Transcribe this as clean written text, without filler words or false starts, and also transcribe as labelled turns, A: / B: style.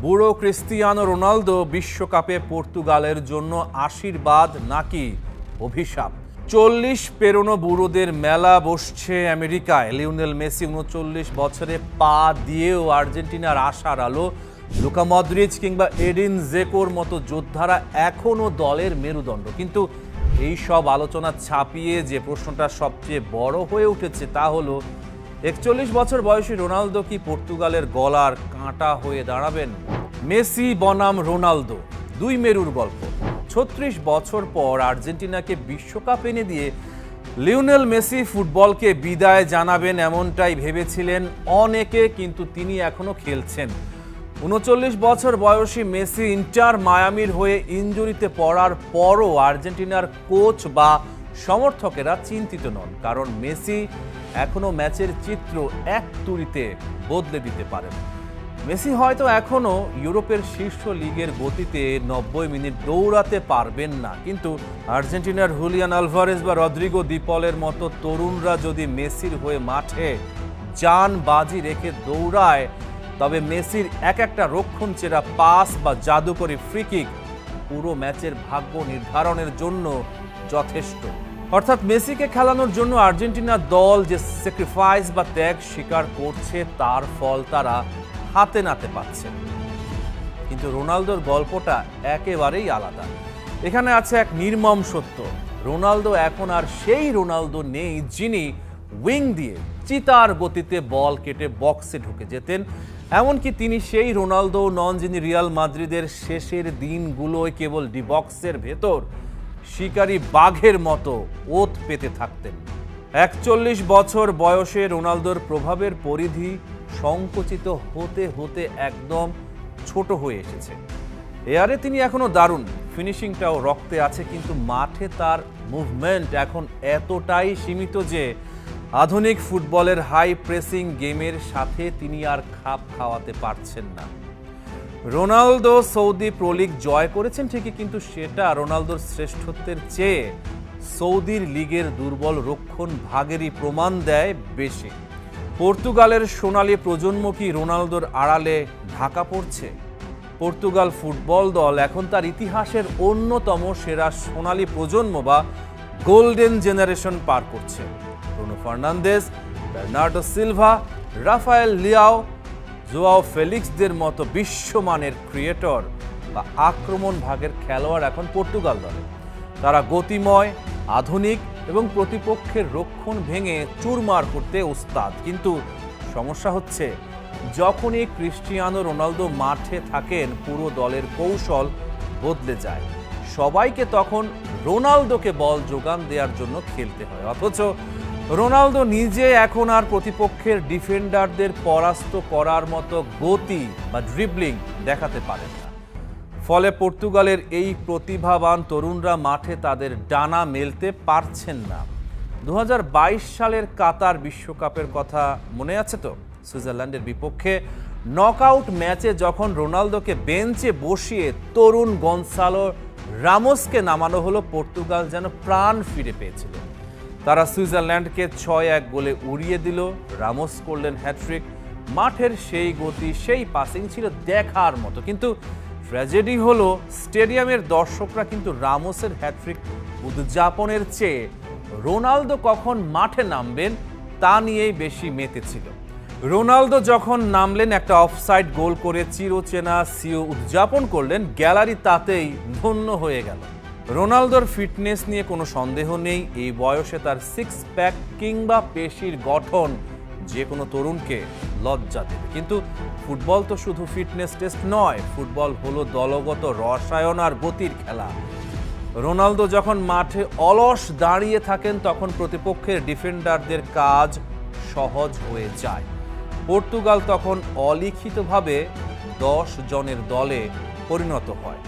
A: বুড়ো Cristiano Ronaldo বিশ্বকাপে পর্তুগালের জন্য আশীর্বাদ নাকি অভিশাপ? 40 পেরোনো বুড়োদের মেলা বসছে আমেরিকায়। লিওনেল মেসি 39 বছরে পা দিয়েও আর্জেন্টিনার আশার আলো। লুকা মদ্রিচ কিংবা এডিন জেকোর মতো যোদ্ধারা এখনও দলের মেরুদণ্ড। কিন্তু এই সব আলোচনা ছাপিয়ে যে প্রশ্নটা সবচেয়ে বড় হয়ে উঠেছে তা হলো, 41 বছর বয়সী রোনালদো কি পর্তুগালের গলার কাঁটা হয়ে দাঁড়াবেন? মেসি বনাম রোনালদো, দুই মেরুর গল্প। 36 বছর পর আর্জেন্টিনাকে বিশ্বকাপ এনে দিয়ে লিওনেল মেসি ফুটবলকে বিদায় জানাবেন এমনটাই ভেবেছিলেন অনেকে, কিন্তু তিনি এখনো খেলছেন। 39 বছর বয়সী মেসি ইন্টার মায়ামির হয়ে ইনজুরিতে পড়ার পরও আর্জেন্টিনার কোচ বা সমর্থকেরা চিন্তিত নন, কারণ মেসি এখনো ম্যাচের চিত্র এক তুড়িতে বদলে দিতে পারেন। মেসি হয়তো এখনো ইউরোপের শীর্ষ লিগের গতিতে 90 মিনিট দৌড়াতে পারবেন না, কিন্তু আর্জেন্টিনার হুলিয়ান আলভারেজ বা রদ্রিগো দি পলের মতো তরুণরা যদি মেসির হয়ে মাঠে জান বাজি রেখে দৌড়ায়, তবে মেসির এক একটা রক্ষণ চেরা পাস বা জাদুকরী ফ্রিকিক পুরো ম্যাচের ভাগ্য নির্ধারণের জন্য যথেষ্ট। অর্থাৎ মেসিকে খেলানোর জন্য আর্জেন্টিনা দল যে স্যাক্রিফাইস বা ত্যাগ স্বীকার করছে, তার ফল তারা হাতে নাতে পাচ্ছে। কিন্তু রোনালদোর গল্পটা একেবারেই আলাদা। এখানে আছে এক নির্মম সত্য: রোনালদো এখন আর সেই রোনালদো নেই যিনি উইং দিয়ে চিতার গতিতে বল কেটে বক্সে ঢুকে যেতেন। এমনকি তিনি সেই রোনালদো নন যিনি রিয়াল মাদ্রিদের শেষের দিনগুলোয় কেবল ডি বক্সের ভেতর শিকারী বাঘের মতো ওত পেতে থাকতেন। 41 বছর বয়সে রোনালদোর প্রভাবের পরিধি সংকুচিত হতে হতে একদম ছোট হয়ে এসেছে। এয়ারে তিনি এখনো দারুণ, ফিনিশিংটাও রক্তে আছে, কিন্তু মাঠে তার মুভমেন্ট এখন এতটাই সীমিত যে আধুনিক ফুটবলের হাই প্রেসিং গেমের সাথে তিনি আর খাপ খাওয়াতে পারছেন না। রোনালদো সৌদি প্রো লিগ জয় করেছেন ঠিকই, কিন্তু সেটা রোনালদোর শ্রেষ্ঠত্বের চেয়ে সৌদির লিগের দুর্বল রক্ষণ ভাগেরই প্রমাণ দেয় বেশি। পর্তুগালের সোনালী প্রজন্ম কি রোনালদোর আড়ালে ঢাকা পড়ছে? পর্তুগাল ফুটবল দল এখন তার ইতিহাসের অন্যতম সেরা সোনালী প্রজন্ম বা গোল্ডেন জেনারেশন পার করছে। Bruno Fernandes, Bernardo Silva, Rafael Leao, Joao ফেলিক্সদের মতো বিশ্বমানের ক্রিয়েটর বা আক্রমণ ভাগের খেলোয়াড় এখন পর্তুগাল দলে। তারা গতিময়, আধুনিক এবং প্রতিপক্ষের রক্ষণ ভেঙে চুরমার করতে ওস্তাদ। কিন্তু সমস্যা হচ্ছে, যখনই ক্রিস্টিয়ানো রোনালদো মাঠে থাকেন পুরো দলের কৌশল বদলে যায়। সবাইকে তখন রোনালদোকে বল যোগান দেওয়ার জন্য খেলতে হয়, অথচ রোনালদো নিজে এখন আর প্রতিপক্ষের ডিফেন্ডারদের পরাস্ত করার মতো গতি বা ড্রিবলিং দেখাতে পারেন না। ফলে পর্তুগালের এই প্রতিভাবান তরুণরা মাঠে তাদের ডানা মেলতে পারছেন না। 2022 সালের কাতার বিশ্বকাপের কথা মনে আছে তো? সুইজারল্যান্ডের বিপক্ষে নকআউট ম্যাচে যখন রোনালদোকে বেঞ্চে বসিয়ে তরুণ গনসালো রামোসকে নামানো হলো, পর্তুগাল যেন প্রাণ ফিরে পেয়েছিল। তারা সুইজারল্যান্ডকে 6-1 গোলে উড়িয়ে দিল। রামোস করলেন হ্যাট্রিক। মাঠের সেই গতি, সেই পাসিং ছিল দেখার মতো, কিন্তু ট্র্যাজেডি হলো স্টেডিয়ামের দর্শকরা কিন্তু রামোসের হ্যাট্রিক উদযাপনের চেয়ে রোনালদো কখন মাঠে নামবেন তা নিয়েই বেশি মেতেছিল। রোনালদো যখন নামলেন, একটা অফসাইড গোল করে চিরচেনা সিও উদযাপন করলেন, গ্যালারি তাতেই ধন্য হয়ে গেল। রোনালদোর ফিটনেস নিয়ে কোনো সন্দেহ নেই। এই বয়সে তার সিক্স প্যাক কিংবা পেশির গঠন যে কোনো তরুণকে লজ্জা দেবে। কিন্তু ফুটবল তো শুধু ফিটনেস টেস্ট নয়, ফুটবল হলো দলগত রসায়ন আর গতির খেলা। রোনালদো যখন মাঠে অলস দাঁড়িয়ে থাকেন, তখন প্রতিপক্ষের ডিফেন্ডারদের কাজ সহজ হয়ে যায়। পর্তুগাল তখন অলিখিতভাবে 10 জনের দলে পরিণত হয়।